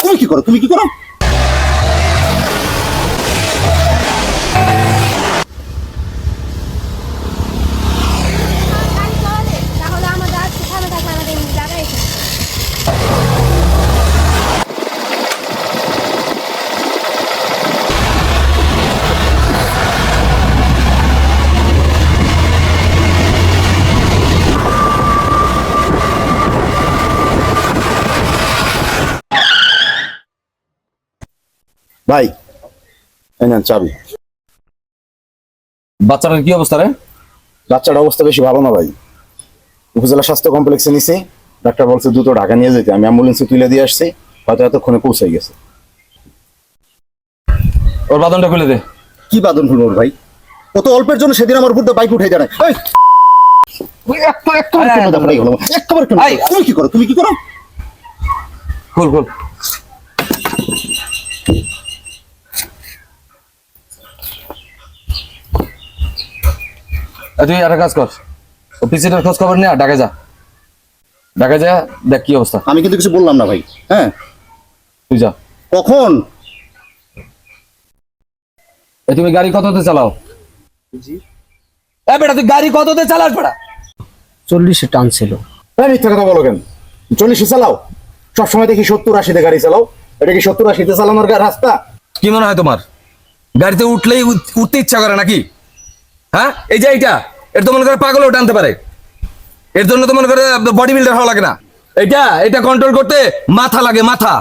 তুমি কি করো? তুমি কি করো? ভাই এই নেন চাবি। বাচ্চাটার কি অবস্থা রে? বাচ্চার অবস্থা বেশি ভালো না ভাই। উপজেলা স্বাস্থ্য কমপ্লেক্সে নিছি, ডাক্তার বলছে দ্রুত ঢাকা নিয়ে যেতে। আমি অ্যাম্বুলেন্সে তুলে দিয়ে আসছি, হয়তো এতক্ষণে পৌঁছে গেছে। ওর বাদনটা খুলে দে। কি বাদন খুলবো ভাই? কত অল্পের জন্য সেদিন আমার বুদ্ধ বাইক উঠে যায় না। তুমি কি করো? তুমি কি করো? খুল খুল। তুই একটা কাজ কর, ও পিসিটার খোঁজ খবর নিয়ে ঢাকা যা। ঢাকা যা দেখ কি অবস্থা। আমি কিন্তু কিছু বললাম না ভাই। হ্যাঁ তুই যা। কখন? তুমি গাড়ি কততে চালাও? বেটা তুই গাড়ি কততে চালাস বেটা? 40-এ টানছিল। মিথ্যা কথা বলো কেন? 40-এ চালাও? সবসময় দেখি 70-80-তে গাড়ি চালাও। এটা কি 70-80-তে চালানোর রাস্তা? কি মনে হয় তোমার? গাড়িতে উঠলেই উঠতে ইচ্ছা করে নাকি? হ্যাঁ, এই যে এইটা, এর তো মনে করে পাগলও টানতে পারে। এর জন্য তো মনে করে বডি বিল্ডার হওয়া লাগে না। এটা কন্ট্রোল করতে মাথা লাগে, মাথা।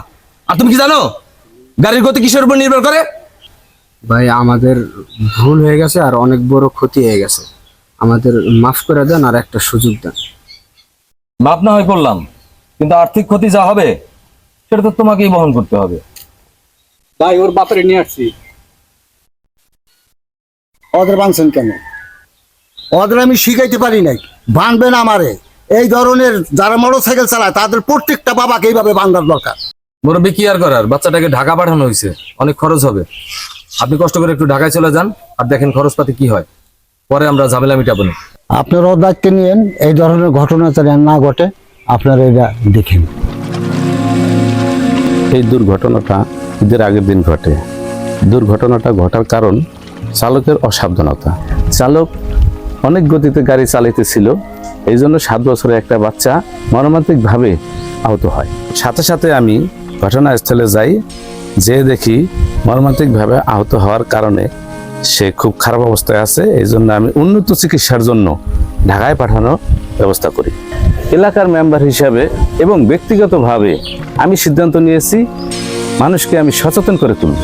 আর তুমি কি জানো গাড়ির গতি কিসের উপর নির্ভর করে? ভাই আমাদের ভুল হয়ে গেছে আর অনেক বড় ক্ষতি হয়ে গেছে, আমাদের মাফ করে দেন আর একটা সুযোগ দেন। মাপ না হয় করলাম, কিন্তু আর্থিক ক্ষতি যা হবে সেটা তো তোমাকেই বহন করতে হবে। ভাই ওর বাপারে নিয়ে আসছি। ওদের বানছেন কেন? ওদের আমি শিখাইতে পারি নাই, বানবে না আমারে। এই ধরনের যারা মোটর সাইকেল চালায় তাদের প্রত্যেকটা বাবাকে এইভাবে বান্ধার দরকার। মুরব্বী কি আর করার, বাচ্চাটাকে ঢাকা পাঠানো হয়েছে, অনেক খরচ হবে। আপনি কষ্ট করে একটু ঢাকায় চলে যান আর দেখেন খরচপাতি কি হয়, পরে আমরা ঝামেলা মিটাবো না। আপনারাও দায়িত্ব নিয়েন এই ধরনের ঘটনা যেন না ঘটে, আপনারা এটা দেখেন। এই দুর্ঘটনাটা ঈদের আগের দিন ঘটে। দুর্ঘটনাটা ঘটার কারণ চালকের অসাবধানতা। চালক অনেক গতিতে গাড়ি চালাইতেছিল, এই জন্য 7 বছরের একটা বাচ্চা মর্মান্তিকভাবে আহত হয়। সাথে সাথে আমি ঘটনাস্থলে যাই, যে দেখি মর্মান্তিকভাবে আহত হওয়ার কারণে সে খুব খারাপ অবস্থায় আছে। এই জন্য আমি উন্নত চিকিৎসার জন্য ঢাকায় পাঠানোর ব্যবস্থা করি। এলাকার মেম্বার হিসাবে এবং ব্যক্তিগতভাবে আমি সিদ্ধান্ত নিয়েছি মানুষকে আমি সচেতন করে তুলব।